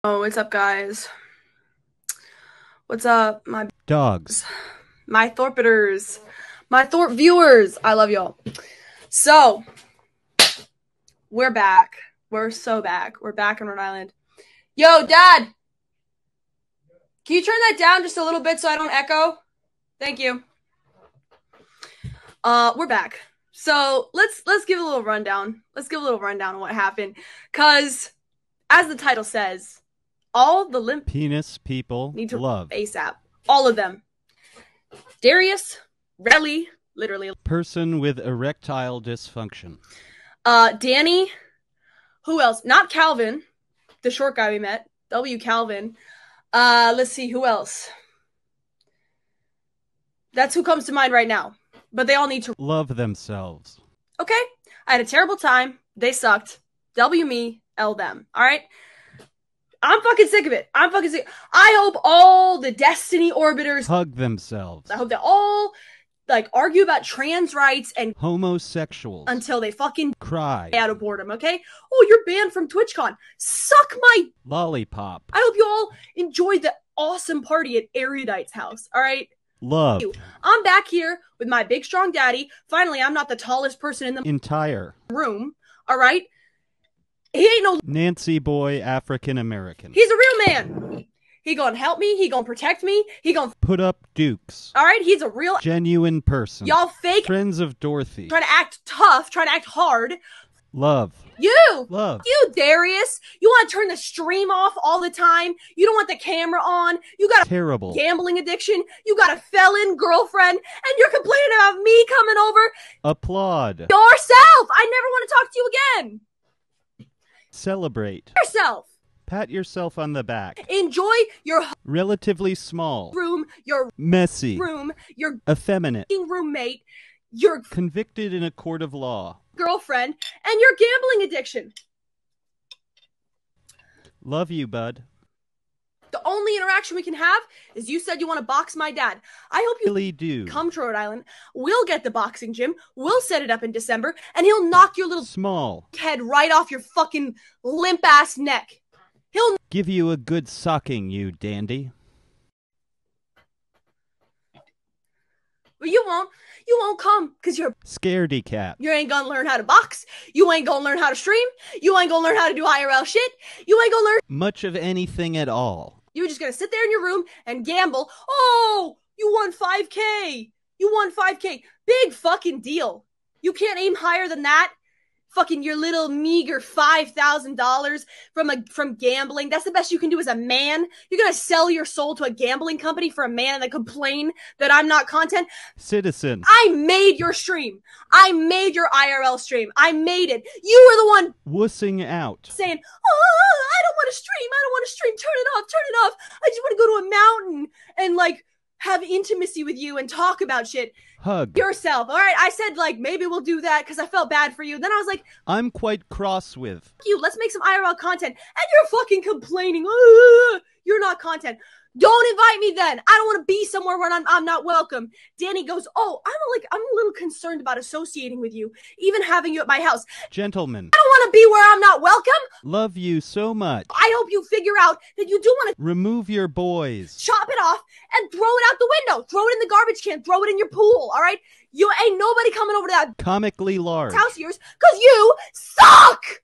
Oh, what's up, guys? What's up, my Dogs. my Thorpiters, my Thorp viewers? I love y'all. So, we're back. We're so back. We're back in Rhode Island. Yo, Dad! Can you turn that down just a little bit so I don't echo? Thank you. We're back. So, let's give a little rundown. Let's give a little rundown on what happened. Cause, as the title says, all the limp Penis people need to love. ASAP. All of them. Darius, Relly, literally. Person with erectile dysfunction. Danny, who else? Not Calvin, the short guy we met. W. Calvin. Let's see, who else? That's who comes to mind right now. But they all need to love themselves. Okay? I had a terrible time. They sucked. W me, L them. Alright? I'm fucking sick of it. I'm fucking sick. I hope all the Destiny Orbiters hug themselves. I hope they all argue about trans rights and homosexuals until they fucking cry out of boredom, okay? Oh, you're banned from TwitchCon. Suck my lollipop. I hope you all enjoyed the awesome party at Erudite's house, alright? Love. I'm back here with my big strong daddy. Finally, I'm not the tallest person in the entire room, alright? He ain't no Nancy boy African American. He's a real man. He gonna help me. He gonna protect me. He gonna put up dukes. All right, he's a real genuine person. Y'all fake friends of Dorothy. Trying to act tough, trying to act hard. Love. Love. You, Darius. You want to turn the stream off all the time. You don't want the camera on. You got a terrible gambling addiction. You got a felon girlfriend, and you're complaining about me coming over. Applaud yourself. I never want to talk to you again. Celebrate yourself. Pat yourself on the back. Enjoy your relatively small room, your messy room, your effeminate roommate, your convicted in a court of law girlfriend, and your gambling addiction. Love you, bud. The only interaction we can have is you said you want to box my dad. I hope you really do. Come to Rhode Island. We'll get the boxing gym. We'll set it up in December, and he'll knock your little small head right off your fucking limp ass neck. He'll give you a good sucking, you dandy. But you won't come because you're scaredy cat. You ain't gonna learn how to box. You ain't gonna learn how to stream. You ain't gonna learn how to do IRL shit. You ain't gonna learn much of anything at all. You're just gonna sit there in your room and gamble. Oh, you won 5K. You won 5K. Big fucking deal. You can't aim higher than that. Fucking your little meager $5,000 from gambling. That's the best you can do as a man. You're gonna sell your soul to a gambling company for a man and then complain that I'm not content. Citizen. I made your stream. I made your IRL stream. I made it. You were the one wussing out, saying, "Oh, I don't want to stream. I don't want to stream. Turn it off. Turn it off. I just want to go to a mountain and have intimacy with you and talk about shit." Hug yourself. All right, I said maybe we'll do that because I felt bad for you. Then I was like, I'm quite cross with you. Let's make some IRL content. And you're fucking complaining. You're not content. Don't invite me then. I don't want to be somewhere where I'm not welcome. Danny goes, oh, I'm a little concerned about associating with you, even having you at my house. Gentlemen, I don't want to be where I'm not welcome. Love you so much. I hope you figure out that you do want to remove your boys, chop it off, and throw it out the window. Throw it in the garbage can. Throw it in your pool. All right? You ain't nobody coming over to that comically large house of yours because you suck.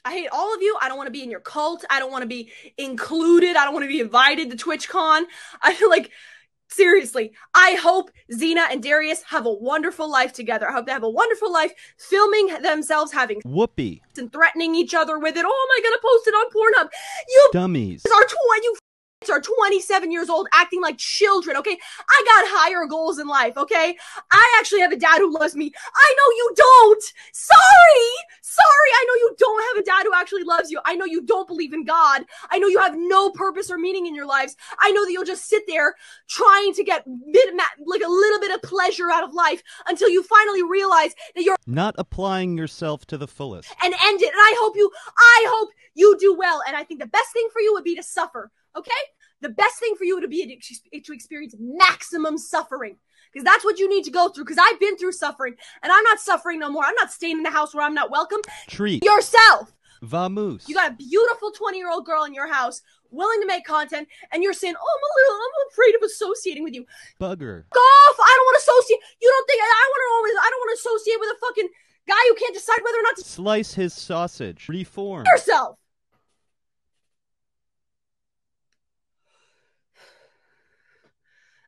I hate all of you. I don't want to be in your cult. I don't want to be included. I don't want to be invited to TwitchCon. I feel seriously, I hope Xena and Darius have a wonderful life together. I hope they have a wonderful life filming themselves having whoopee and threatening each other with it. Oh, am I going to post it on Pornhub? You dummies are 27 years old acting like children, okay? I got higher goals in life, okay? I actually have a dad who loves me. I know you don't. Sorry, I know you don't have a dad who actually loves you. I know you don't believe in God. I know you have no purpose or meaning in your lives. I know that you'll just sit there trying to get a little bit of pleasure out of life until you finally realize that you're not applying yourself to the fullest. And end it. And I hope you do well. And I think the best thing for you would be to suffer, okay? the best thing for you would be to experience maximum suffering. Because that's what you need to go through. Because I've been through suffering. And I'm not suffering no more. I'm not staying in a house where I'm not welcome. Treat. Yourself. Vamoose. You got a beautiful 20-year-old girl in your house willing to make content, and you're saying, oh, I'm afraid of associating with you. Bugger. Go off. I don't want to associate. You don't think I don't want to associate with a fucking guy who can't decide whether or not to slice his sausage. Reform. yourself.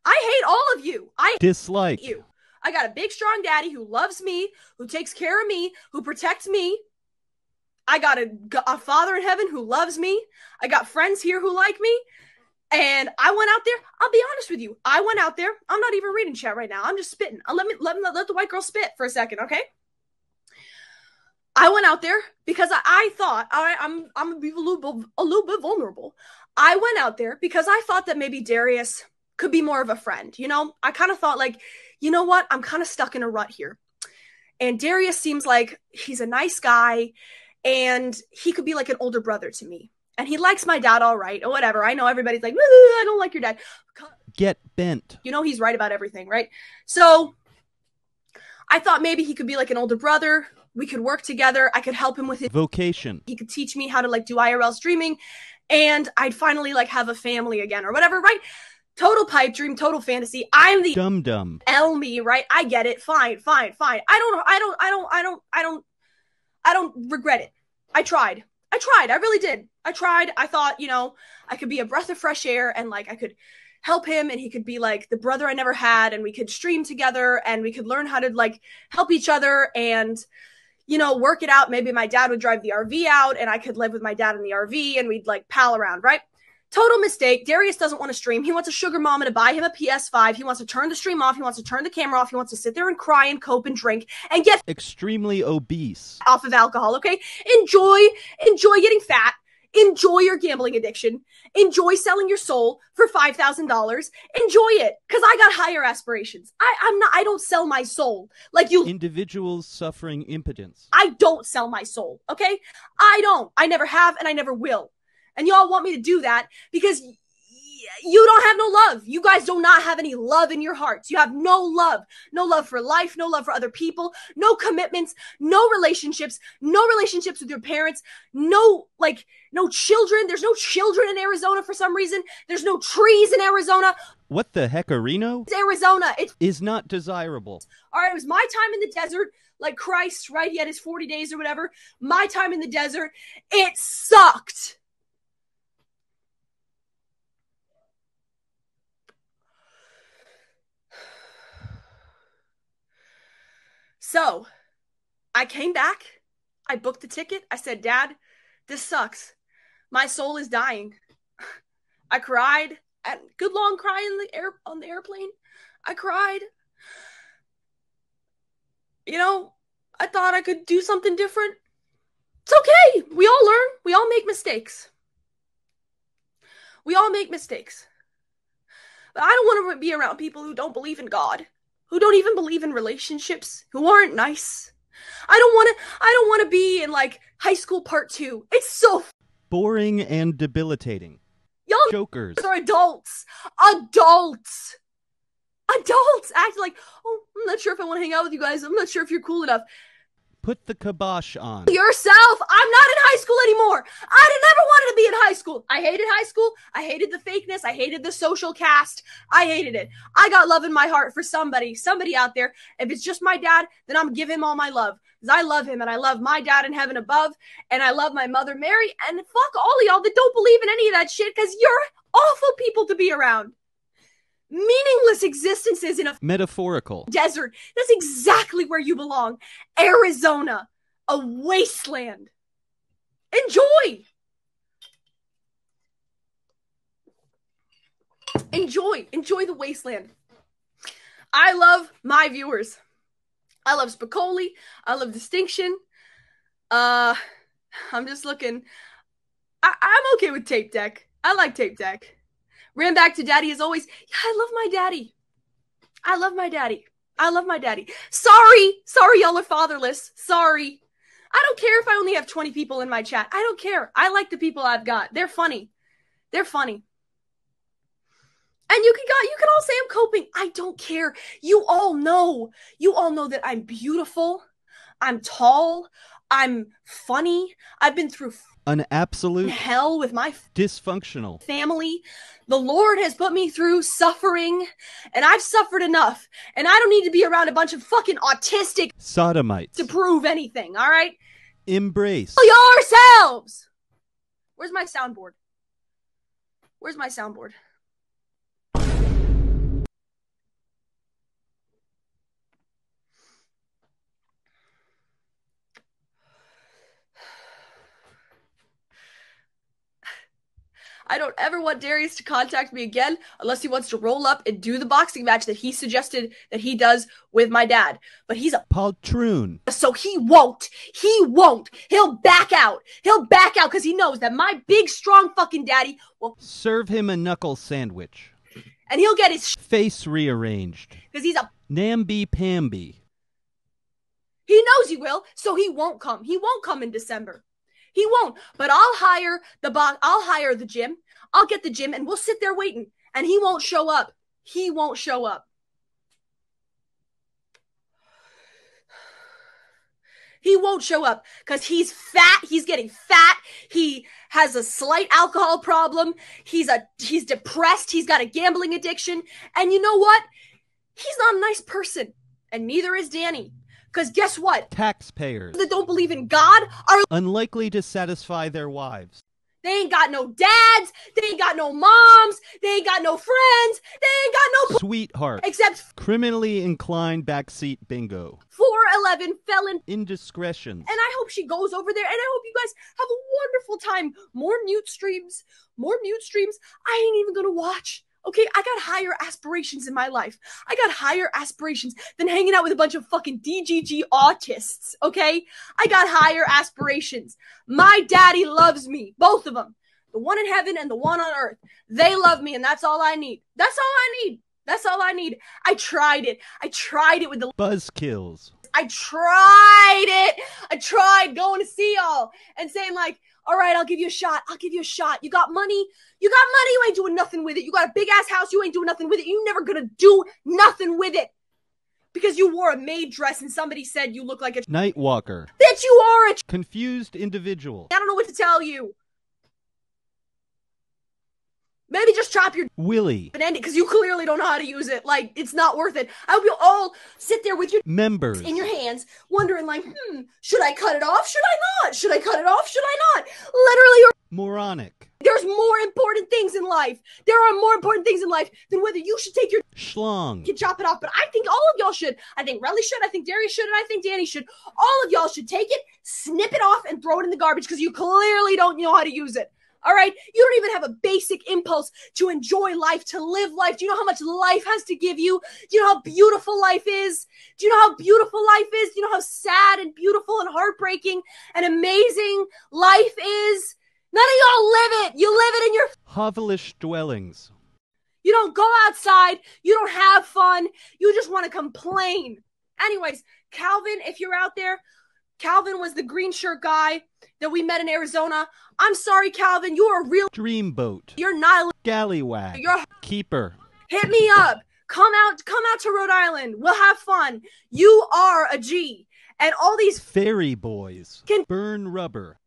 I hate all of you. I dislike you. I got a big, strong daddy who loves me, who takes care of me, who protects me. I got a father in heaven who loves me. I got friends here who like me. And I went out there. I'll be honest with you. I went out there. I'm not even reading chat right now. I'm just spitting. Let the white girl spit for a second, okay? I went out there because I thought, all right, I'm gonna be a little bit vulnerable. I went out there because I thought that maybe Darius could be more of a friend. You know, I kind of thought like, you know what? I'm kind of stuck in a rut here. And Darius seems like he's a nice guy. And he could be like an older brother to me. And he likes my dad all right, or whatever. I know everybody's like, I don't like your dad. Get bent. You know he's right about everything, right? So I thought maybe he could be like an older brother. We could work together. I could help him with his vocation. He could teach me how to like do IRL streaming. And I'd finally like have a family again or whatever, right? Total pipe dream, total fantasy. I'm the dum-dum. Elmy, right? I get it. Fine. I don't regret it. I tried. I really did. I tried. I thought, you know, I could be a breath of fresh air and like I could help him and he could be like the brother I never had and we could stream together and we could learn how to like help each other and, you know, work it out. Maybe my dad would drive the RV out and I could live with my dad in the RV and we'd like pal around, right? Total mistake. Darius doesn't want to stream. He wants a sugar mama to buy him a PS5. He wants to turn the stream off. He wants to turn the camera off. He wants to sit there and cry and cope and drink and get extremely obese off of alcohol, okay? Enjoy getting fat. Enjoy your gambling addiction. Enjoy selling your soul for $5,000. Enjoy it, because I got higher aspirations. I don't sell my soul like you. Individuals suffering impotence. I don't sell my soul, okay? I don't. I never have, and I never will. And y'all want me to do that because you don't have no love. You guys do not have any love in your hearts. You have no love. No love for life, no love for other people, no commitments, no relationships with your parents, no children. There's no children in Arizona for some reason. There's no trees in Arizona. What the heckarino? It's Arizona. It is not desirable. All right, it was my time in the desert. Like Christ, right? He had his 40 days or whatever. My time in the desert. It sucked. So, I came back. I booked the ticket. I said, Dad, this sucks. My soul is dying. I cried. And good long cry on the airplane. I cried. You know, I thought I could do something different. It's okay. We all learn. We all make mistakes. We all make mistakes. But I don't want to be around people who don't believe in God, who don't even believe in relationships, who aren't nice. I don't want to be in like high school part 2. It's so boring and debilitating. Y'all jokers are adults act like, oh, I'm not sure if I want to hang out with you guys. I'm not sure if you're cool enough. Put the kibosh on yourself. I'm not in high school anymore. I never wanted to be in high school. I hated high school. I hated the fakeness. I hated the social cast. I hated it. I got love in my heart for somebody out there. If it's just my dad, then I'm giving him all my love. Because I love him and I love my dad in heaven above. And I love my mother, Mary. And fuck all of y'all that don't believe in any of that shit because you're awful people to be around. Meaningless existences in a metaphorical desert. That's exactly where you belong. Arizona, a wasteland. Enjoy the wasteland. I love my viewers. I love Spicoli. I love Distinction. I'm just looking. I'm okay with Tape Deck. I like Tape Deck. Ran back to daddy as always. Yeah, I love my daddy. Sorry, y'all are fatherless. Sorry. I don't care if I only have 20 people in my chat. I don't care. I like the people I've got. They're funny. And you can all say I'm coping. I don't care. You all know that I'm beautiful. I'm tall. I'm funny. I've been through An absolute hell with my dysfunctional family. The Lord has put me through suffering, and I've suffered enough. And I don't need to be around a bunch of fucking autistic sodomites to prove anything, all right? embrace Yourselves! Where's my soundboard? Where's my soundboard? I don't ever want Darius to contact me again unless he wants to roll up and do the boxing match that he suggested that he does with my dad. But he's a poltroon, so he won't. He won't. He'll back out. He'll back out because he knows that my big, strong fucking daddy will serve him a knuckle sandwich, and he'll get his face rearranged because he's a namby-pamby. He knows he will, so he won't come. He won't come in December. He won't. But I'll hire the gym. I'll get the gym, and we'll sit there waiting. And he won't show up. He won't show up. He won't show up because he's fat. He's getting fat. He has a slight alcohol problem. He's depressed. He's got a gambling addiction. And you know what? He's not a nice person. And neither is Danny. Because guess what? Taxpayers that don't believe in God are unlikely to satisfy their wives. They ain't got no dads. They ain't got no moms. They ain't got no friends. They ain't got no sweetheart. Except criminally inclined backseat bingo. 4'11" felon indiscretions. And I hope she goes over there. And I hope you guys have a wonderful time. More mute streams. I ain't even gonna watch. Okay, I got higher aspirations in my life. I got higher aspirations than hanging out with a bunch of fucking DGG autists, okay? I got higher aspirations. My daddy loves me, both of them. The one in heaven and the one on earth. They love me, and that's all I need. That's all I need. I tried it with the buzzkills. I tried going to see y'all and saying like, all right, I'll give you a shot. You got money? You ain't doing nothing with it. You got a big ass house. You ain't doing nothing with it. You never gonna do nothing with it. Because you wore a maid dress and somebody said you look like a nightwalker. Bitch, you are a confused individual. I don't know what to tell you. Maybe just chop your willy and end it because you clearly don't know how to use it. Like, it's not worth it. I hope you all sit there with your members in your hands, wondering like, should I cut it off? Should I not? Should I cut it off? Should I not? Literally, moronic. There's more important things in life. There are more important things in life than whether you should take your schlong and chop it off. But I think all of y'all should. I think Relly should. I think Darius should. And I think Danny should. All of y'all should take it, snip it off, and throw it in the garbage because you clearly don't know how to use it. All right? You don't even have a basic impulse to enjoy life, to live life. Do you know how much life has to give you? Do you know how beautiful life is? Do you know how beautiful life is? Do you know how sad and beautiful and heartbreaking and amazing life is? None of y'all live it. You live it in your hovelish dwellings. You don't go outside. You don't have fun. You just want to complain. Anyways, Calvin, if you're out there, Calvin was the green shirt guy that we met in Arizona. I'm sorry, Calvin. You are a real dreamboat. You're not scallywag. You're keeper. Hit me up. Come out to Rhode Island. We'll have fun. You are a G. And all these fairy boys can burn rubber.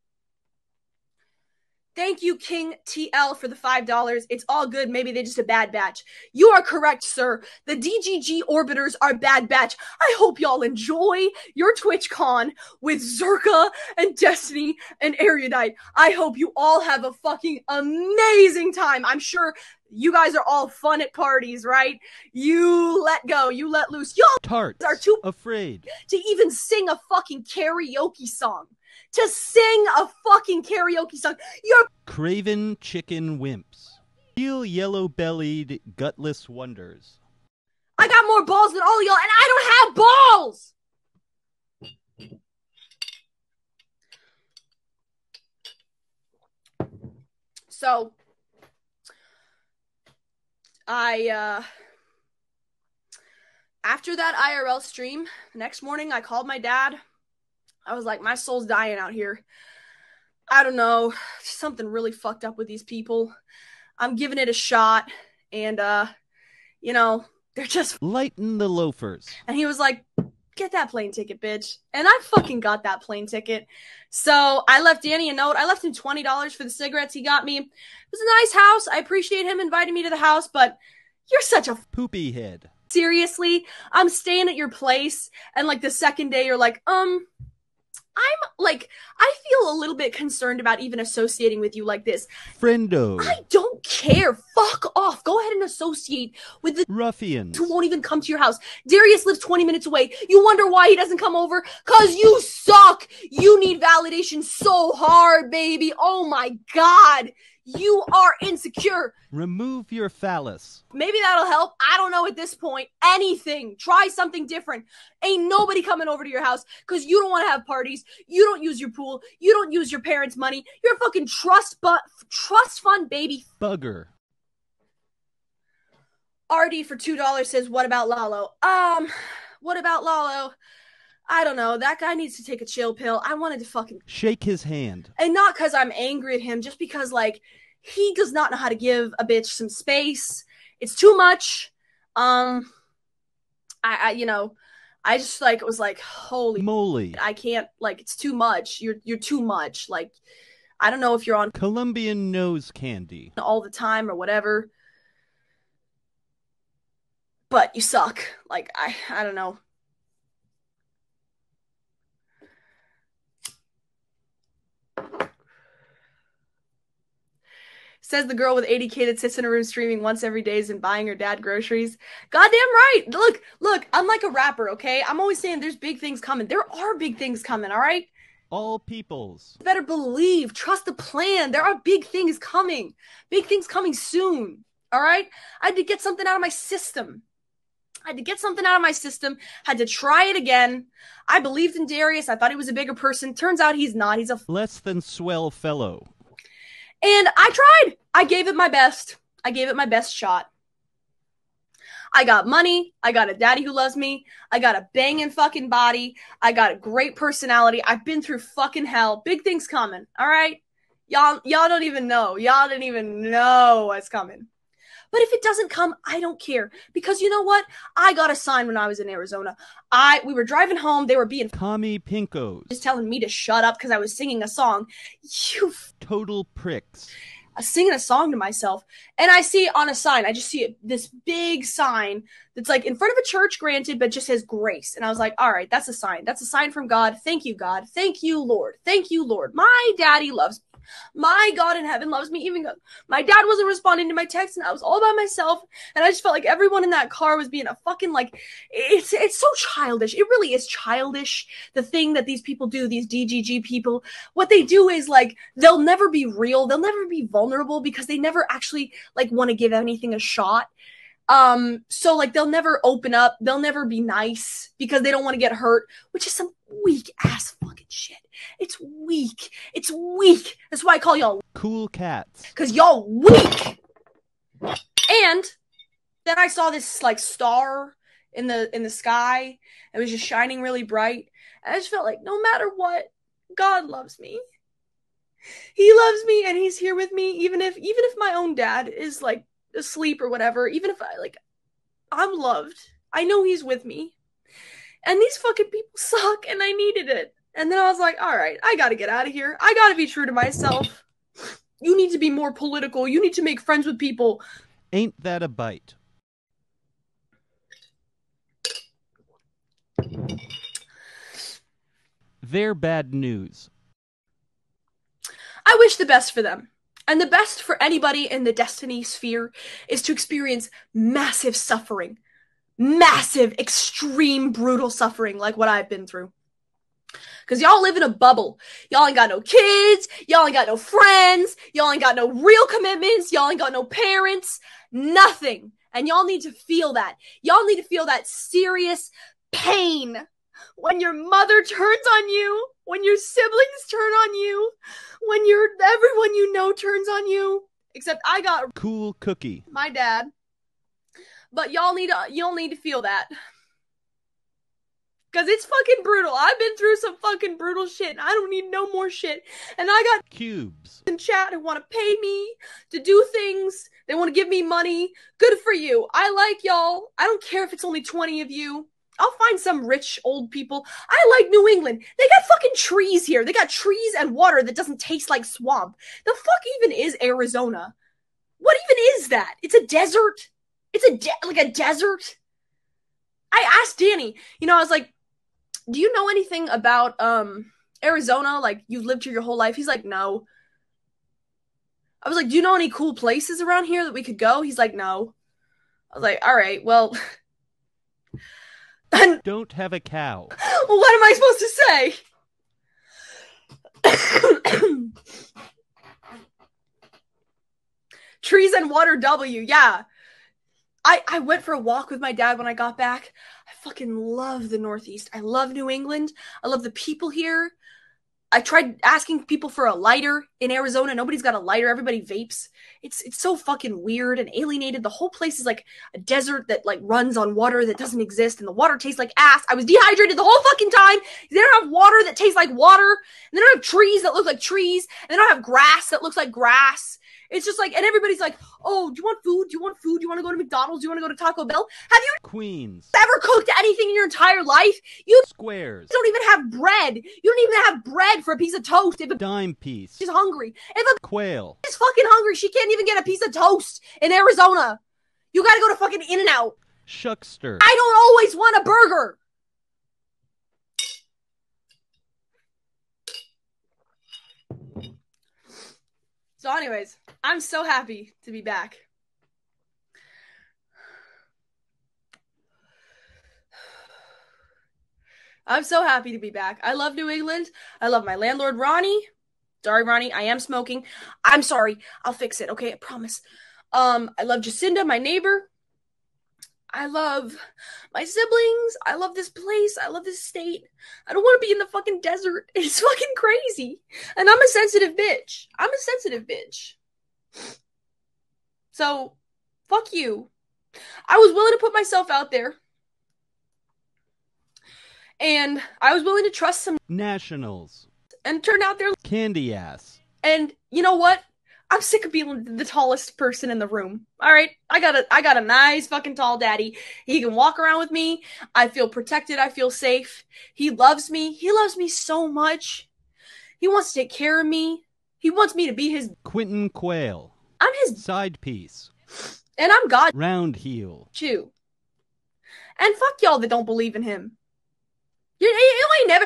Thank you, King TL, for the $5. It's all good. Maybe they're just a bad batch. You are correct, sir. The DGG orbiters are bad batch. I hope y'all enjoy your TwitchCon with Zerka and Destiny and Erudite. I hope you all have a fucking amazing time. I'm sure you guys are all fun at parties, right? You let go. You let loose. Y'all tarts are too afraid to even sing a fucking karaoke song. To sing a fucking karaoke song. You're craven chicken wimps. Real yellow-bellied, gutless wonders. I got more balls than all of y'all, and I don't have balls! So, after that IRL stream, the next morning I called my dad. I was like, my soul's dying out here. I don't know. Something really fucked up with these people. I'm giving it a shot. And, they're just... Lighten the loafers. And he was like, get that plane ticket, bitch. And I fucking got that plane ticket. So I left Danny a note. I left him $20 for the cigarettes he got me. It was a nice house. I appreciate him inviting me to the house, but you're such a poopy head. Seriously, I'm staying at your place, and like the second day you're like, I feel a little bit concerned about even associating with you like this. Friendo. I don't care. Fuck off. Go ahead and associate with the ruffians who won't even come to your house. Darius lives 20 minutes away. You wonder why he doesn't come over? Cause you suck. You need validation so hard, baby. Oh my God. You are insecure. Remove your phallus. Maybe that'll help. I don't know at this point. Anything. Try something different. Ain't nobody coming over to your house because you don't want to have parties. You don't use your pool. You don't use your parents' money. You're a fucking trust fund baby. Bugger. RD for $2 says, what about Lalo? What about Lalo? I don't know. That guy needs to take a chill pill. I wanted to fucking shake his hand. And not because I'm angry at him, just because, like, he does not know how to give a bitch some space. It's too much. I just, like, was like, holy moly. I can't, like, it's too much. You're too much. Like, I don't know if you're on Colombian nose candy all the time or whatever. But you suck. Like, I don't know. Says the girl with 80K that sits in a room streaming once every day and buying her dad groceries. Goddamn right. Look, I'm like a rapper, okay? I'm always saying there's big things coming. There are big things coming, all right? All peoples. Better believe, trust the plan. There are big things coming. Big things coming soon, all right? I had to get something out of my system. Had to try it again. I believed in Darius. I thought he was a bigger person. Turns out he's not. He's a less than swell fellow. And I tried. I gave it my best. I gave it my best shot. I got money. I got a daddy who loves me. I got a banging fucking body. I got a great personality. I've been through fucking hell. Big things coming. All right? Y'all don't even know. Y'all didn't even know what's coming. But if it doesn't come, I don't care. Because you know what? I got a sign when I was in Arizona. We were driving home. They were being commie pinkos. Just telling me to shut up because I was singing a song. You total pricks. I was singing a song to myself. And I see on a sign, I just see this big sign that's like in front of a church, granted, but just says grace. And I was like, all right, that's a sign. That's a sign from God. Thank you, God. Thank you, Lord. Thank you, Lord. My daddy loves me. My God in heaven loves me. Even my dad wasn't responding to my text, and I was all by myself. And I just felt like everyone in that car was being a fucking, like, it's so childish. It really is childish. The thing that these people do, these DGG people, what they do is, like, they'll never be real. They'll never be vulnerable because they never actually, like, want to give anything a shot. So, like, they'll never open up. They'll never be nice because they don't want to get hurt, which is some weak ass fucking shit. It's weak. It's weak. That's why I call y'all cool cats. Because y'all weak. And then I saw this, like, star in the sky. It was just shining really bright. And I just felt like no matter what, God loves me. He loves me and he's here with me, even if my own dad is, like, asleep or whatever, even if I'm loved. I know he's with me. And these fucking people suck and I needed it. And then I was like, all right, I gotta get out of here. I gotta be true to myself. You need to be more political. You need to make friends with people. Ain't that a bite? They're bad news. I wish the best for them. And the best for anybody in the destiny sphere is to experience massive suffering. Massive, extreme, brutal suffering like what I've been through. Because y'all live in a bubble. Y'all ain't got no kids. Y'all ain't got no friends. Y'all ain't got no real commitments. Y'all ain't got no parents. Nothing. And y'all need to feel that. Y'all need to feel that serious pain when your mother turns on you, when your siblings turn on you, when everyone you know turns on you. Except I got cool cookie. My dad. But y'all need to feel that. Because it's fucking brutal. I've been through some fucking brutal shit, and I don't need no more shit. And I got Cubes. in chat who want to pay me to do things. They want to give me money. Good for you. I like y'all. I don't care if it's only 20 of you. I'll find some rich old people. I like New England. They got fucking trees here. They got trees and water that doesn't taste like swamp. The fuck even is Arizona? What even is that? It's a desert? It's like a desert? I asked Danny, I was like, do you know anything about Arizona? Like, you've lived here your whole life? He's like, no. I was like, do you know any cool places around here that we could go? He's like, no. I was like, all right, well. Don't have a cow. Well, what am I supposed to say? Trees and water W, yeah. I went for a walk with my dad when I got back. I fucking love the Northeast. I love New England. I love the people here. I tried asking people for a lighter in Arizona. Nobody's got a lighter. Everybody vapes. It's so fucking weird and alienated. The whole place is like a desert that like runs on water that doesn't exist, and the water tastes like ass. I was dehydrated the whole fucking time. They don't have water that tastes like water, and they don't have trees that look like trees, and they don't have grass that looks like grass. It's just like, and everybody's like, oh, do you want food? Do you want food? Do you want to go to McDonald's? Do you want to go to Taco Bell? Have you Queens. ever cooked anything in your entire life? You Squares. don't even have bread. You don't even have bread for a piece of toast. If a Dime piece. is hungry. If a Quail. is fucking hungry, she can't even get a piece of toast in Arizona. You gotta go to fucking In-N-Out. Shuckster. I don't always want a burger. So anyways, I'm so happy to be back. I'm so happy to be back. I love New England. I love my landlord, Ronnie. Sorry, Ronnie, I am smoking. I'm sorry. I'll fix it, okay? I promise. I love Jacinda, my neighbor. I love my siblings. I love this place. I love this state. I don't want to be in the fucking desert. It's fucking crazy. And I'm a sensitive bitch. So, fuck you. I was willing to put myself out there. And I was willing to trust some Nationals. and turned out they're Candy ass. And you know what? I'm sick of being the tallest person in the room. All right, I got a nice fucking tall daddy. He can walk around with me. I feel protected. I feel safe. He loves me. He loves me so much. He wants to take care of me. He wants me to be his. Quentin Quayle. I'm his Side piece. and I'm God Round heel. too. And fuck y'all that don't believe in him. You ain't never.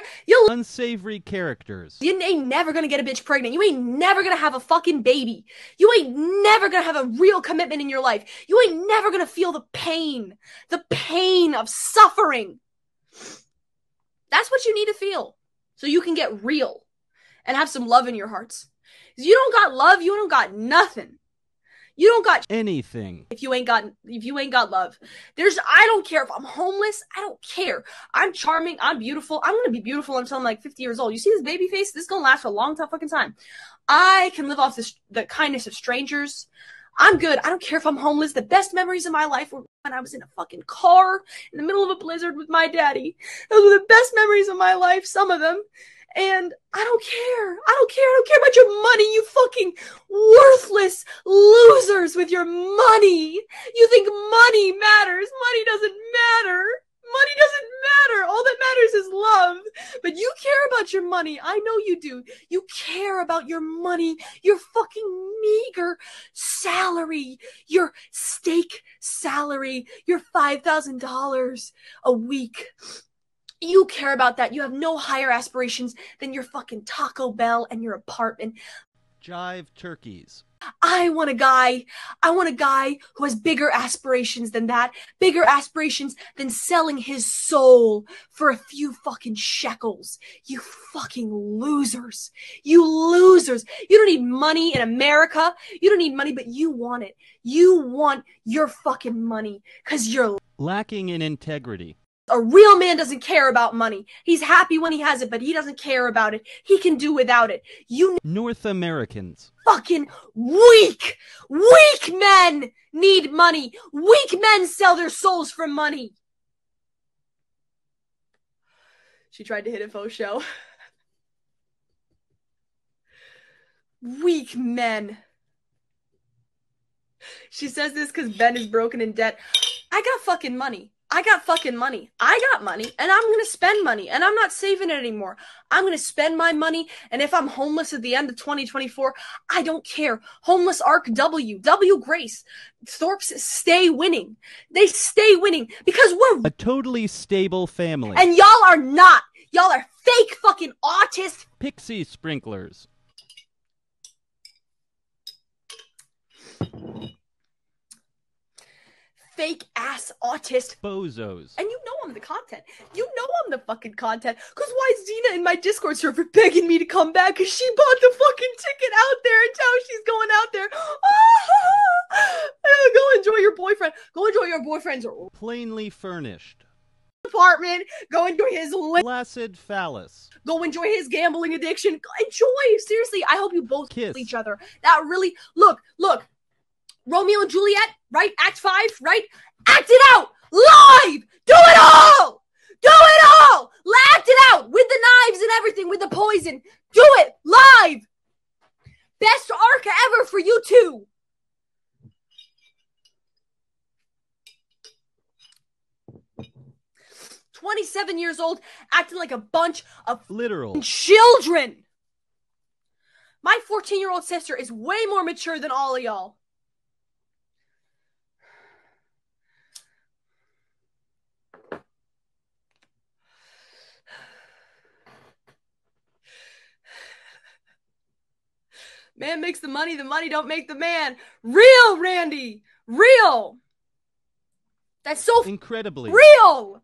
Unsavory characters. You ain't never gonna get a bitch pregnant. You ain't never gonna have a fucking baby. You ain't never gonna have a real commitment in your life. You ain't never gonna feel the pain of suffering. That's what you need to feel so you can get real and have some love in your hearts. If you don't got love, you don't got nothing. You don't got anything. If you ain't got love. I don't care if I'm homeless. I don't care. I'm charming. I'm beautiful. I'm going to be beautiful until I'm like 50 years old. You see this baby face? This is going to last for a long fucking time. I can live off the kindness of strangers. I'm good. I don't care if I'm homeless. The best memories of my life were when I was in a fucking car in the middle of a blizzard with my daddy. Those were the best memories of my life, some of them. And I don't care. I don't care about your money, you fucking worthless losers with your money. You think money matters. Money doesn't matter. Money doesn't matter. All that matters is love. But you care about your money. I know you do. You care about your money, your fucking meager salary, your steak salary, your $5,000 a week. You care about that. You have no higher aspirations than your fucking Taco Bell and your apartment. Jive turkeys. I want a guy who has bigger aspirations than that. Bigger aspirations than selling his soul for a few fucking shekels. You fucking losers. You losers. You don't need money in America. You don't need money, but you want it. You want your fucking money because you're lacking in integrity. A real man doesn't care about money. He's happy when he has it, but he doesn't care about it. He can do without it. You North Americans. Fucking weak men need money. Weak men sell their souls for money. She tried to hit a faux show. Weak men. She says this because Ben is broken in debt. I got fucking money. I got money, and I'm gonna spend money, and I'm not saving it anymore. I'm gonna spend my money, and if I'm homeless at the end of 2024, I don't care. Homeless Arc W Grace. Thorpes stay winning. They stay winning because we're a totally stable family. And y'all are not. Y'all are fake fucking autists. Pixie sprinklers. Fake ass autist Bozos. And you know I'm the content. You know I'm the fucking content. Cause why is Dina in my Discord server begging me to come back? Cause she bought the fucking ticket out there and now she's going out there. Go enjoy your boyfriend. Go enjoy your boyfriend's plainly furnished apartment. Go enjoy his flaccid phallus. Go enjoy his gambling addiction. Enjoy. Seriously, I hope you both kiss each other. That really look. Romeo and Juliet, right? Act 5, right? Act it out! Live! Do it all! Do it all! Act it out! With the knives and everything, with the poison. Do it! Live! Best arc ever for you two! "27 years old, acting like a bunch of literal children. My 14-year-old sister is way more mature than all of y'all. Man makes the money don't make the man. Real, Randy. Real. That's so incredibly real.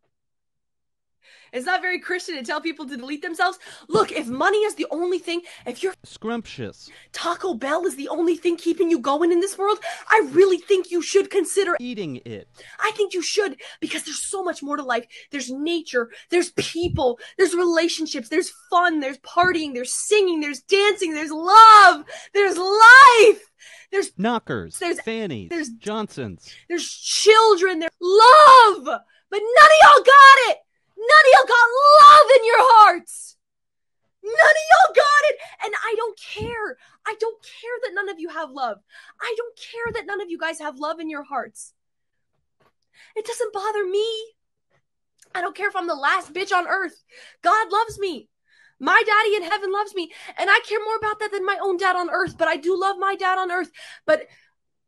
It's not very Christian to tell people to delete themselves. Look, if money is the only thing, if you're scrumptious, Taco Bell is the only thing keeping you going in this world, I really think you should consider eating it. I think you should, because there's so much more to life. There's nature, there's people, there's relationships, there's fun, there's partying, there's singing, there's dancing, there's love, there's life. There's knockers, there's fannies, there's Johnsons, there's children, there's love. But none of y'all got it. None of y'all got love in your hearts. None of y'all got it. And I don't care. I don't care that none of you have love. I don't care that none of you guys have love in your hearts. It doesn't bother me. I don't care if I'm the last bitch on earth. God loves me. My daddy in heaven loves me. And I care more about that than my own dad on earth. But I do love my dad on earth. But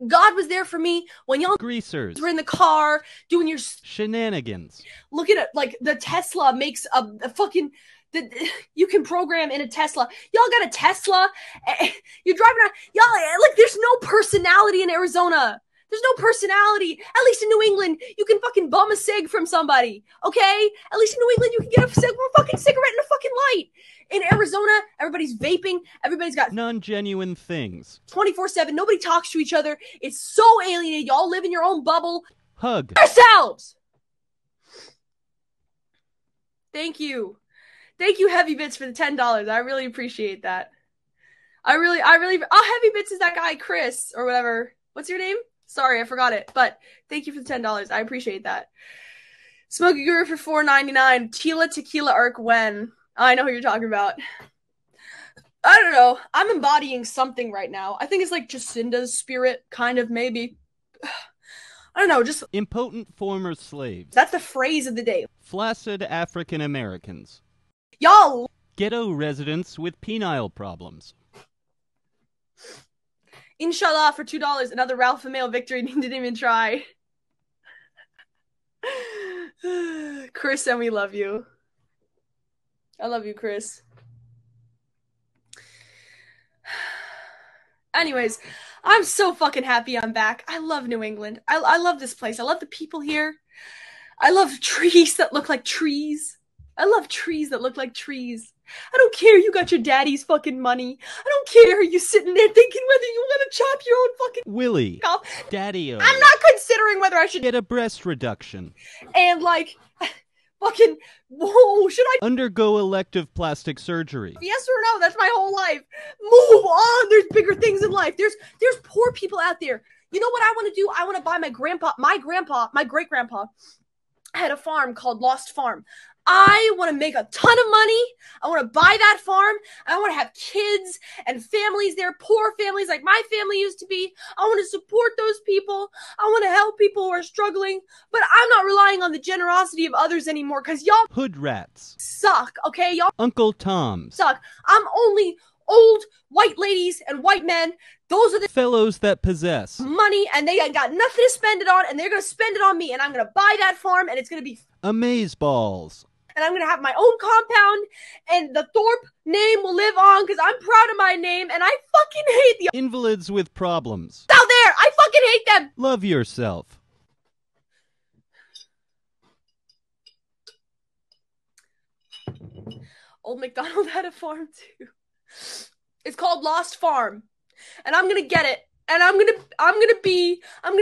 God was there for me when y'all greasers were in the car doing your shenanigans. Looking at like the Tesla makes a fucking you can program in a Tesla. Y'all got a Tesla. You're driving around. Y'all like there's no personality in Arizona. There's no personality. At least in New England, you can fucking bum a cig from somebody. Okay? At least in New England, you can get a fucking cigarette and a fucking light. In Arizona, everybody's vaping. Everybody's got non-genuine things. 24/7. Nobody talks to each other. It's so alienated. Y'all live in your own bubble. Hug yourselves. Thank you. Thank you, Heavy Bits, for the $10. I really appreciate that. I really. Oh, Heavy Bits is that guy, Chris, or whatever. What's your name? Sorry, I forgot it. But thank you for the $10. I appreciate that. Smokey Guru for $4.99. Tila Tequila Arc when. I know who you're talking about. I don't know. I'm embodying something right now. I think it's like Jacinda's spirit, kind of, maybe. I don't know, just impotent former slaves. That's the phrase of the day. Flaccid African Americans. Y'all. Ghetto residents with penile problems. Inshallah for $2. Another Ralph Mail victory. Didn't even try. Chris, and we love you. I love you, Chris. Anyways, I'm so fucking happy I'm back. I love New England. I love this place. I love the people here. I love trees that look like trees. I love trees that look like trees. I don't care you got your daddy's fucking money. I don't care you sitting there thinking whether you want to chop your own fucking Willie. off. Daddy-o. I'm not considering whether I should get a breast reduction. And like fucking, whoa, should I undergo elective plastic surgery? Yes or no? That's my whole life. Move on. There's bigger things in life. There's poor people out there. You know what I want to do? I want to buy my great grandpa had a farm called Lost Farm. I want to make a ton of money. I want to buy that farm. I want to have kids and families there, poor families like my family used to be. I want to support those people. I want to help people who are struggling. But I'm not relying on the generosity of others anymore because y'all Hood rats. suck, okay? Y'all Uncle Toms. suck. I'm only old white ladies and white men. Those are the Fellows that possess money, and they ain't got nothing to spend it on, and they're going to spend it on me, and I'm going to buy that farm, and it's going to be amazeballs. and I'm going to have my own compound, and the Thorpe name will live on because I'm proud of my name, and I fucking hate the invalids with problems out there. I fucking hate them. Love yourself. Old MacDonald had a farm too. It's called Lost Farm, and I'm gonna get it, and I'm gonna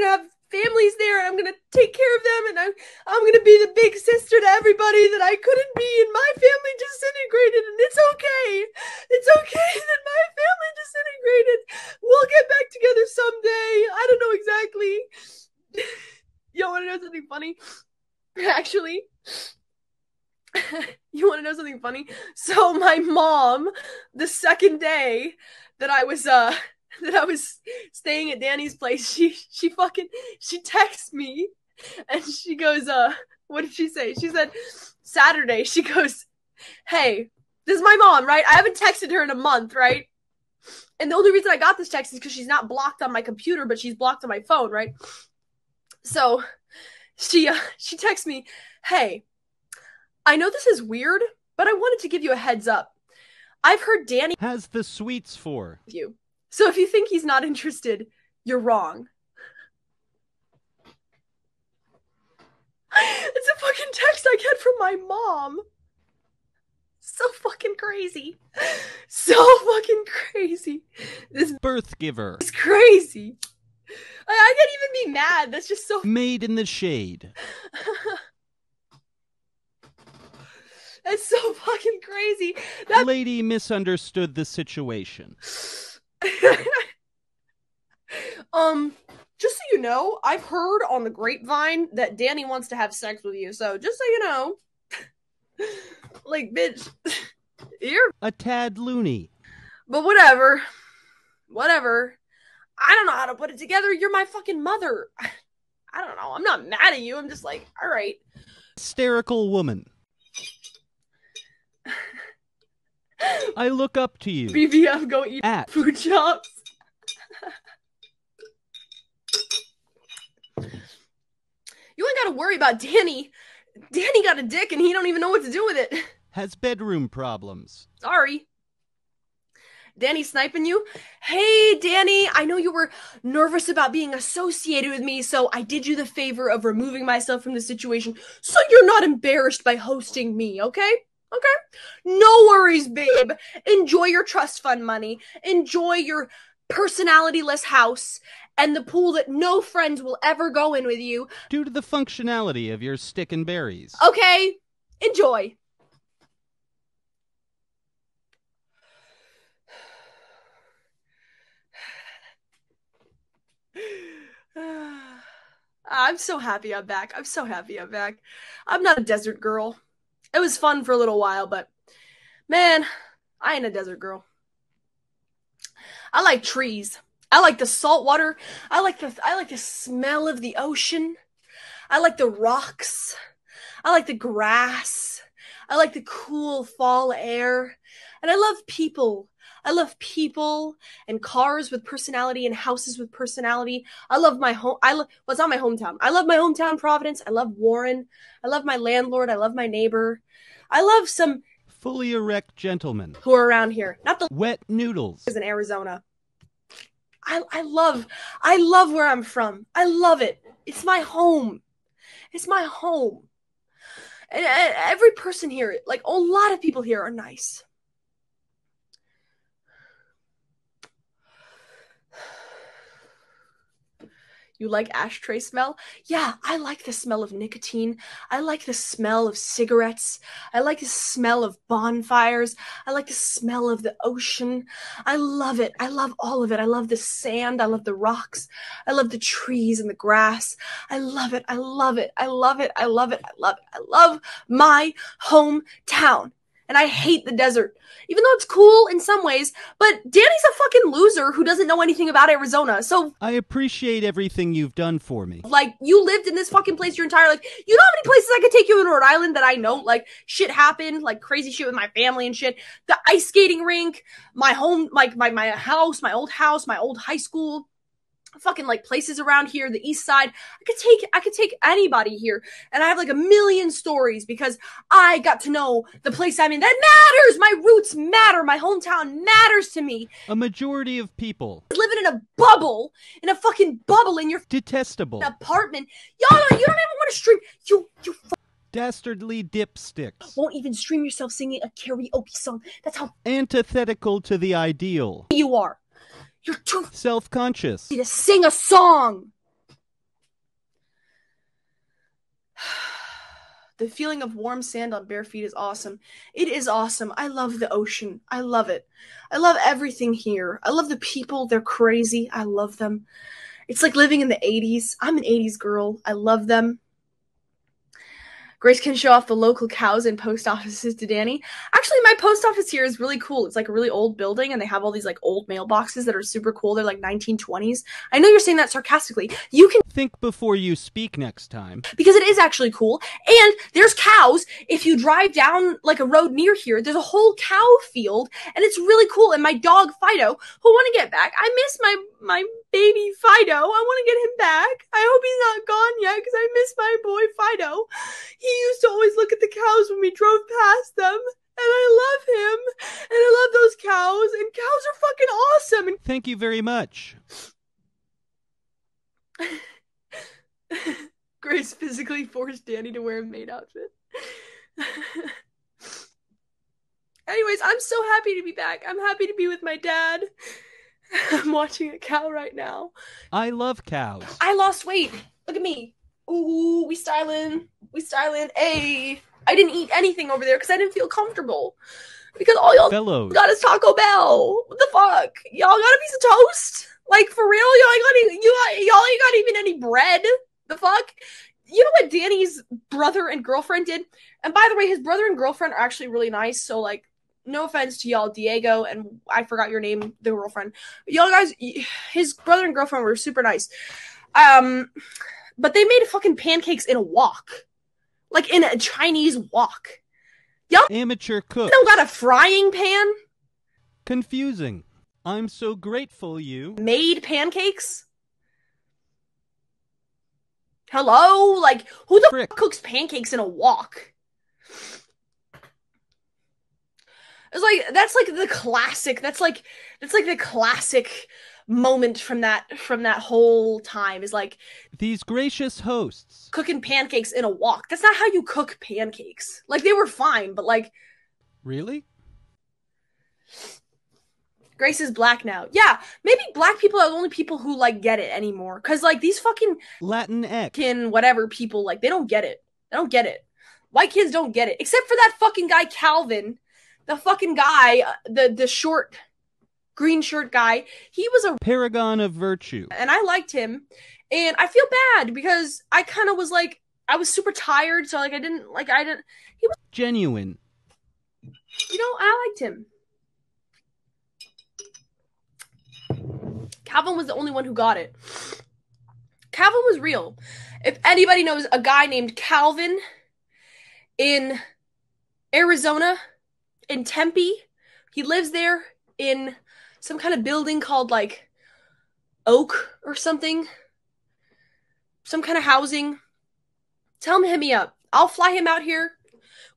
have families there, and I'm gonna take care of them, and I'm gonna be the big sister to everybody that I couldn't be, and my family disintegrated, and it's okay. It's okay that my family disintegrated. We'll get back together someday. I don't know exactly. You want to know something funny? Actually, you want to know something funny? So my mom, the second day that I was staying at Danny's place, she texts me and she goes, what did she say? She said Saturday, she goes, hey, this is my mom, right? I haven't texted her in a month, right? And the only reason I got this text is because she's not blocked on my computer, but she's blocked on my phone, right? So she texts me, hey, I know this is weird, but I wanted to give you a heads up. I've heard Danny has the sweets for you. So if you think he's not interested, you're wrong. It's a fucking text I get from my mom. So fucking crazy. So fucking crazy. This birth giver is crazy. I can't even be mad. That's just so made in the shade. That's so fucking crazy. That lady misunderstood the situation. Just so you know, I've heard on the grapevine that Danny wants to have sex with you. So just so you know, like, bitch, you're a tad loony. But whatever. I don't know how to put it together. You're my fucking mother. I don't know. I'm not mad at you. I'm just like, all right. Hysterical woman. I look up to you. BBF, go eat at food shops. You ain't gotta worry about Danny. Danny got a dick and he don't even know what to do with it. Has bedroom problems. Sorry. Danny sniping you? Hey, Danny, I know you were nervous about being associated with me, so I did you the favor of removing myself from the situation so you're not embarrassed by hosting me, okay? Okay? No worries, babe. Enjoy your trust fund money. Enjoy your personality-less house and the pool that no friends will ever go in with you. Due to the functionality of your stick and berries. Okay? Enjoy. I'm so happy I'm back. I'm not a desert girl. It was fun for a little while, but man, I ain't a desert girl. I like trees. I like the salt water. I like the smell of the ocean. I like the rocks. I like the grass. I like the cool fall air. And I love people. I love people and cars with personality and houses with personality. I love my home. Well, it's not my hometown. I love my hometown, Providence. I love Warren. I love my landlord. I love my neighbor. I love some fully erect gentlemen who are around here. Not the wet noodles in Arizona. I love where I'm from. I love it. It's my home. It's my home. And every person here, like a lot of people here, are nice. You like ashtray smell? Yeah, I like the smell of nicotine. I like the smell of cigarettes. I like the smell of bonfires. I like the smell of the ocean. I love it. I love all of it. I love the sand. I love the rocks. I love the trees and the grass. I love it. I love it. I love it. I love it. I love it. I love my hometown. And I hate the desert, even though it's cool in some ways. But Danny's a fucking loser who doesn't know anything about Arizona. So I appreciate everything you've done for me. like, you lived in this fucking place your entire life. You know how many places I could take you in Rhode Island that I know? Like, shit happened, like crazy shit with my family and shit. The ice skating rink, my home, like my house, my old high school. Fucking like places around here, the east side. I could take anybody here, and I have like a million stories because I got to know the place I'm in. That matters. My roots matter. My hometown matters to me. A majority of people Living in a bubble, in a fucking bubble in your detestable, apartment. Y'all, you don't even want to stream. You dastardly dipsticks, won't even stream yourself singing a karaoke song. That's how antithetical to the ideal, you are. You're too self-conscious, to sing a song. The feeling of warm sand on bare feet is awesome. It is awesome. I love the ocean. I love it. I love everything here. I love the people. They're crazy. I love them. It's like living in the 80s. I'm an 80s girl. I love them. Grace can show off the local cows and post offices to Danny. Actually, my post office here is really cool. It's like a really old building, and they have all these like old mailboxes that are super cool. They're like 1920s. I know you're saying that sarcastically. You can think before you speak next time. Because it is actually cool. And there's cows. If you drive down like a road near here, there's a whole cow field, and it's really cool. And my dog Fido, who want to get back. I miss my baby Fido. I want to get him back. I hope he's not gone yet because I miss my boy Fido. He used to always look at the cows when we drove past them. And I love him. And I love those cows. And cows are fucking awesome. And thank you very much. Grace physically forced Danny to wear a maid outfit. Anyways, I'm so happy to be back. I'm happy to be with my dad. I'm watching a cow right now. I love cows. I lost weight. Look at me. Ooh, we styling. Hey, I didn't eat anything over there because I didn't feel comfortable. Because all y'all got is Taco Bell. What the fuck? Y'all got a piece of toast? Like, for real? Y'all ain't got even any bread? The fuck? You know what Danny's brother and girlfriend did? And by the way, his brother and girlfriend are actually really nice. So, like, no offense to y'all, Diego, and I forgot your name, the girlfriend. Y'all guys, his brother and girlfriend were super nice. But they made fucking pancakes in a wok. Like, in a Chinese wok. Y'all amateur cook. Don't got a frying pan? Confusing. I'm so grateful you made pancakes? Hello? Like, who the fuck cooks pancakes in a wok? It's like, that's like the classic, that's like the classic moment from that whole time is like these gracious hosts cooking pancakes in a wok. That's not how you cook pancakes. Like, they were fine, but like, really? Grace is black now. Yeah, maybe black people are the only people who like get it anymore. Cause like these fucking Latinx whatever people, like, they don't get it. They don't get it. White kids don't get it. Except for that fucking guy Calvin. The fucking guy, the short green shirt guy. He was a paragon of virtue. And I liked him. And I feel bad because I kind of was like, I was super tired. So like, he was genuine. You know, I liked him. Calvin was the only one who got it. Calvin was real. If anybody knows a guy named Calvin in Arizona, in Tempe, he lives there in some kind of building called like Oak or something. Some kind of housing. Tell him to hit me up. I'll fly him out here.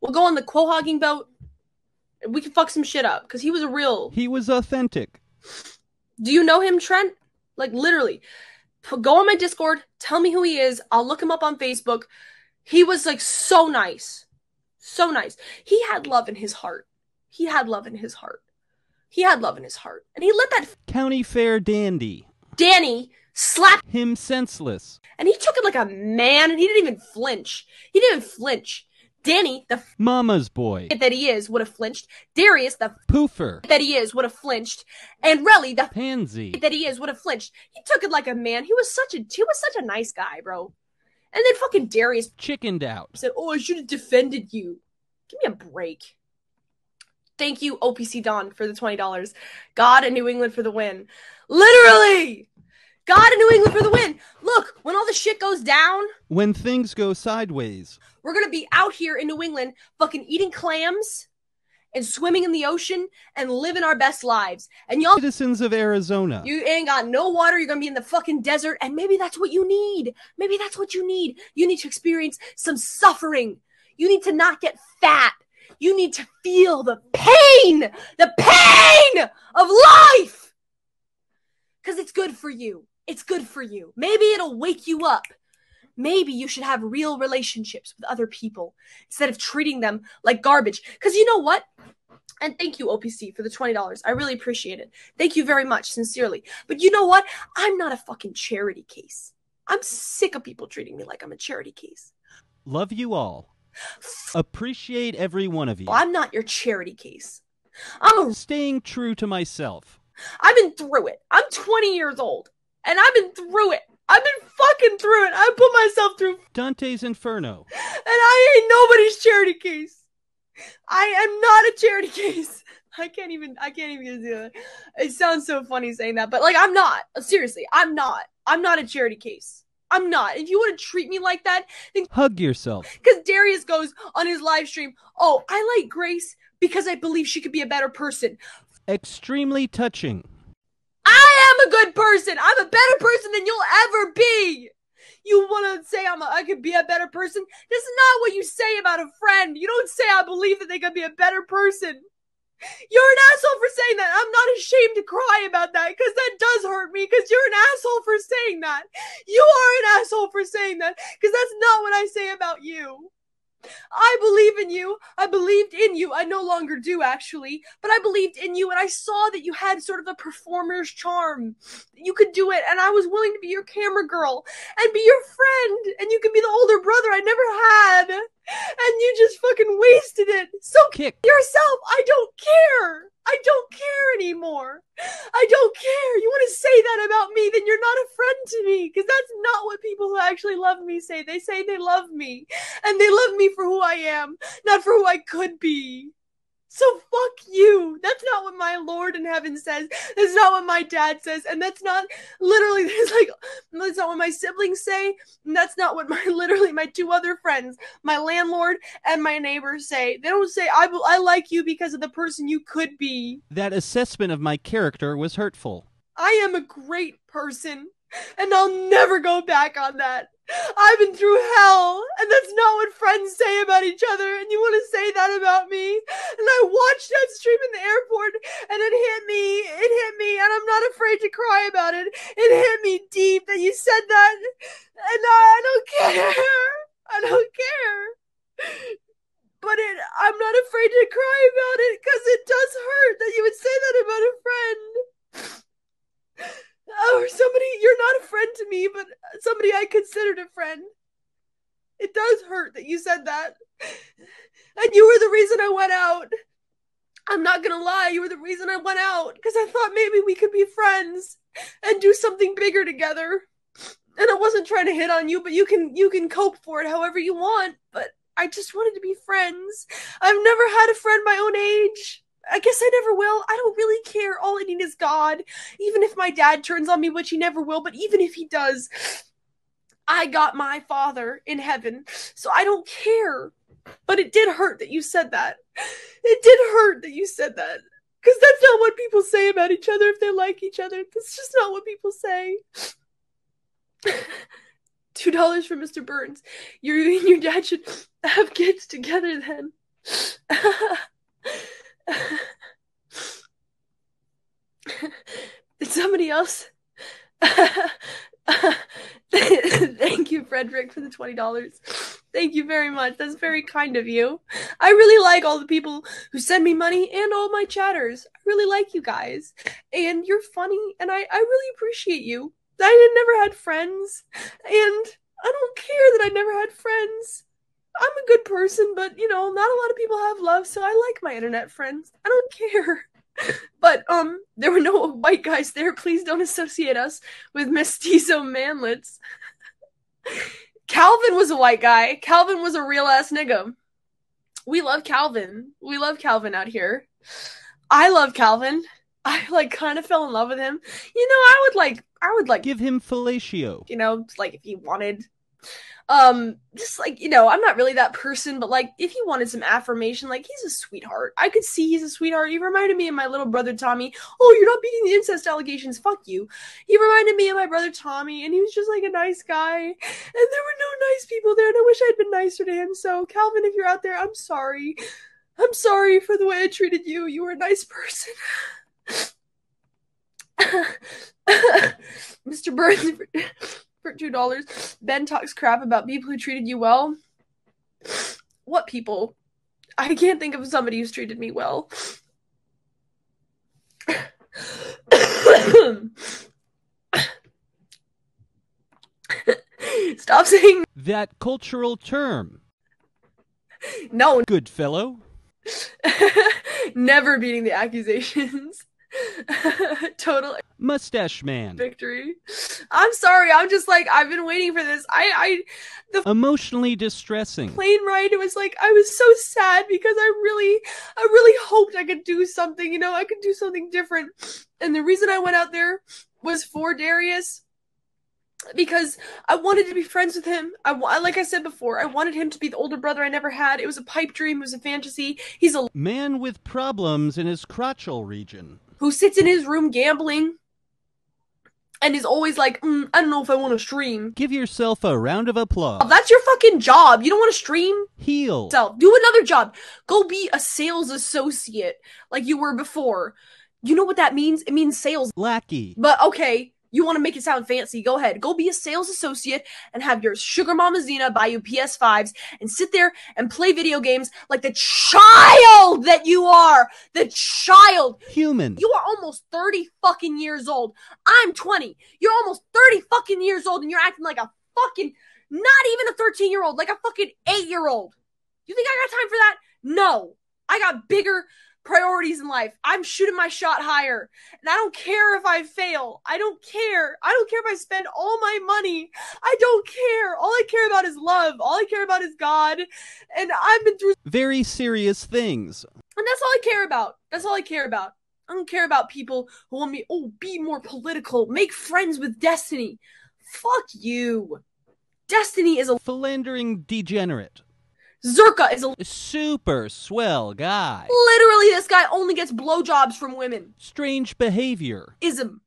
We'll go on the quahogging boat. We can fuck some shit up because he was He was authentic. Do you know him, Trent? Like, literally. Go on my Discord. Tell me who he is. I'll look him up on Facebook. He was, like, so nice. So nice. He had love in his heart. He had love in his heart. He had love in his heart. And he let that county fair dandy. Danny slapped him senseless. And he took it like a man, and he didn't even flinch. He didn't even flinch. Danny, the mama's boy that he is, would have flinched. Darius, the poofer that he is, would have flinched. And Relly, the pansy that he is, would have flinched. He took it like a man. He was such a nice guy, bro. And then fucking Darius chickened out. Said, "Oh, I should have defended you." Give me a break. Thank you, OPC Don, for the $20. God and New England for the win. Literally! God and New England for the win. Look, when all the shit goes down, when things go sideways, we're gonna be out here in New England fucking eating clams and swimming in the ocean and living our best lives. And y'all citizens of Arizona, you ain't got no water. You're gonna be in the fucking desert, and maybe that's what you need. Maybe that's what you need. You need to experience some suffering. You need to not get fat. You need to feel the pain of life. Because it's good for you. It's good for you. Maybe it'll wake you up. Maybe you should have real relationships with other people instead of treating them like garbage. Because you know what? And thank you, OPC, for the $20. I really appreciate it. Thank you very much, sincerely. But you know what? I'm not a fucking charity case. I'm sick of people treating me like I'm a charity case. Love you all. Appreciate every one of you. Well, I'm not your charity case. Staying true to myself. I've been through it. I'm 20 years old. And I've been through it. I've been fucking through it. I put myself through Dante's Inferno. And I ain't nobody's charity case. I am not a charity case. I can't even do that. It sounds so funny saying that, but like I'm not. Seriously, I'm not. I'm not a charity case. I'm not. If you want to treat me like that, then hug yourself. Because Darius goes on his live stream, "Oh, I like Grace because I believe she could be a better person." Extremely touching. I am a good person. I'm a better person than you'll ever be. You want to say I could be a better person? That's not what you say about a friend. You don't say I believe that they could be a better person. You're an asshole for saying that. I'm not ashamed to cry about that because that does hurt me because you're an asshole for saying that. You are an asshole for saying that because that's not what I say about you. I believe in you. I believed in you. I no longer do, actually. But I believed in you, and I saw that you had sort of a performer's charm. You could do it, and I was willing to be your camera girl and be your friend, and you could be the older brother I never had. And you just fucking wasted it. So kick yourself. I don't care. I don't care anymore. I don't care. You want to say that about me, then you're not a friend to me. Because that's not what people who actually love me say. They say they love me. And they love me for who I am, not for who I could be. So fuck you. That's not what my Lord in heaven says. That's not what my dad says. And that's not literally, that's not what my siblings say. And that's not what my two other friends, my landlord and my neighbors say. They don't say, I like you because of the person you could be. That assessment of my character was hurtful. I am a great person. And I'll never go back on that. I've been through hell, and that's not what friends say about each other, and you want to say that about me? And I watched that stream in the airport, and it hit me, and I'm not afraid to cry about it. It hit me deep that you said that, and I don't care. I don't care. But I'm not afraid to cry about it, because it does hurt that you would say that about a friend. Or somebody, you're not a friend to me, but somebody I considered a friend. It does hurt that you said that. And you were the reason I went out. I'm not gonna lie, you were the reason I went out. Because I thought maybe we could be friends and do something bigger together. And I wasn't trying to hit on you, but you can cope for it however you want. But I just wanted to be friends. I've never had a friend my own age. I guess I never will. I don't really care. All I need is God. Even if my dad turns on me, which he never will, but even if he does, I got my Father in heaven. So I don't care. But it did hurt that you said that. It did hurt that you said that. Because that's not what people say about each other if they like each other. That's just not what people say. $2 for Mr. Burns. You and your dad should have kids together then. Did somebody else? Thank you, Frederick, for the $20. Thank you very much. That's very kind of you. I really like all the people who send me money and all my chatters. I really like you guys. And you're funny, and I really appreciate you. I never had friends, and I don't care that I never had friends. I'm a good person, but you know, not a lot of people have love, so I like my internet friends. I don't care. But there were no white guys there. Please don't associate us with mestizo manlets. Calvin was a white guy. Calvin was a real ass nigga. We love Calvin. We love Calvin out here. I love Calvin. I like kind of fell in love with him. You know, I would like Give him fellatio. you know, like if he wanted just like, you know, I'm not really that person, but like if he wanted some affirmation, like he's a sweetheart. I could see he's a sweetheart. He reminded me of my little brother Tommy. Oh, you're not beating the incest allegations, fuck you. He reminded me of my brother Tommy, and he was just like a nice guy, and there were no nice people there, and I wish I'd been nicer to him. So Calvin, if you're out there, I'm sorry for the way I treated you. You were a nice person. Mr. Burns for $2. Ben talks crap about people who treated you well. What people? I can't think of somebody who's treated me well. Stop saying that cultural term. No. Good fellow. Never beating the accusations. Total mustache man victory. I'm sorry, I'm just like, I've been waiting for this. The emotionally distressing plane ride, it was like, I was so sad because I really hoped I could do something, you know, I could do something different. And the reason I went out there was for Darius, because I wanted to be friends with him. Like I said before, I wanted him to be the older brother I never had. It was a pipe dream. It was a fantasy. He's a man with problems in his crotchal region who sits in his room gambling and is always like, I don't know if I want to stream. Give yourself a round of applause. Oh, that's your fucking job. You don't want to stream? Heal. So, do another job. Go be a sales associate like you were before. You know what that means? It means sales lackey. But okay, you want to make it sound fancy, go ahead. Go be a sales associate and have your sugar mama Zena buy you PS5s and sit there and play video games like the child that you are. The child. Human. You are almost 30 fucking years old. I'm 20. You're almost 30 fucking years old and you're acting like a fucking, not even a 13-year-old, like a fucking 8-year-old. You think I got time for that? No. I got bigger priorities in life. I'm shooting my shot higher. And I don't care if I fail. I don't care. I don't care if I spend all my money. I don't care. All I care about is love. All I care about is God. And I've been through very serious things. And that's all I care about. That's all I care about. I don't care about people who want me, be more political. Make friends with Destiny. Fuck you. Destiny is a philandering degenerate. Zerka is a super swell guy. Literally, this guy only gets blowjobs from women. Strange behavior. Ism.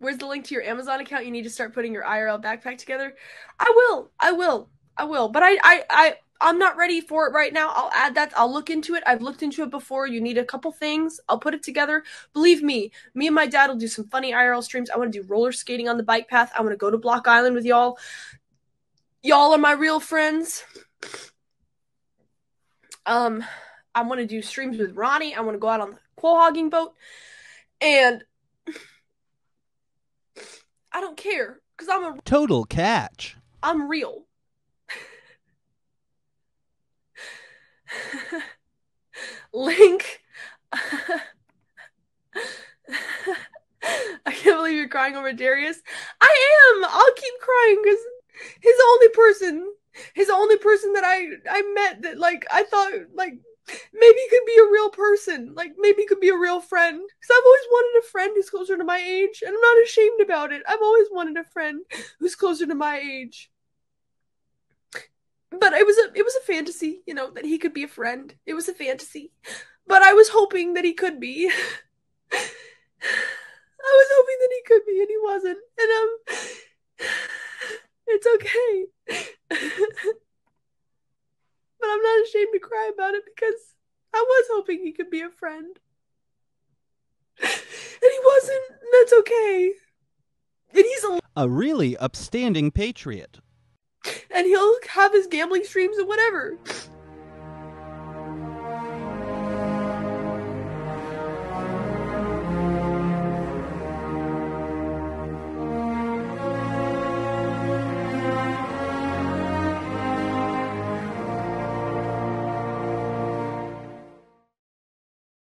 Where's the link to your Amazon account? You need to start putting your IRL backpack together. I will. But I'm not ready for it right now. I'll add that. I'll look into it. I've looked into it before. You need a couple things. I'll put it together. Believe me and my dad will do some funny IRL streams. I want to do roller skating on the bike path. I want to go to Block Island with y'all. Y'all are my real friends. I want to do streams with Ronnie. I want to go out on the quail hogging boat. And I don't care because I'm a total catch. I'm real. Link. I can't believe you're crying over Darius. I am. I'll keep crying because he's the only person that I met that like I thought like maybe he could be a real person. Like maybe he could be a real friend. Because I've always wanted a friend who's closer to my age, and I'm not ashamed about it. I've always wanted a friend who's closer to my age. But it was a fantasy, you know, that he could be a friend. It was a fantasy. But I was hoping that he could be. I was hoping that he could be, and he wasn't. And it's okay. But I'm not ashamed to cry about it because I was hoping he could be a friend. And he wasn't, and that's okay. And he's a really upstanding patriot. and he'll have his gambling streams and whatever.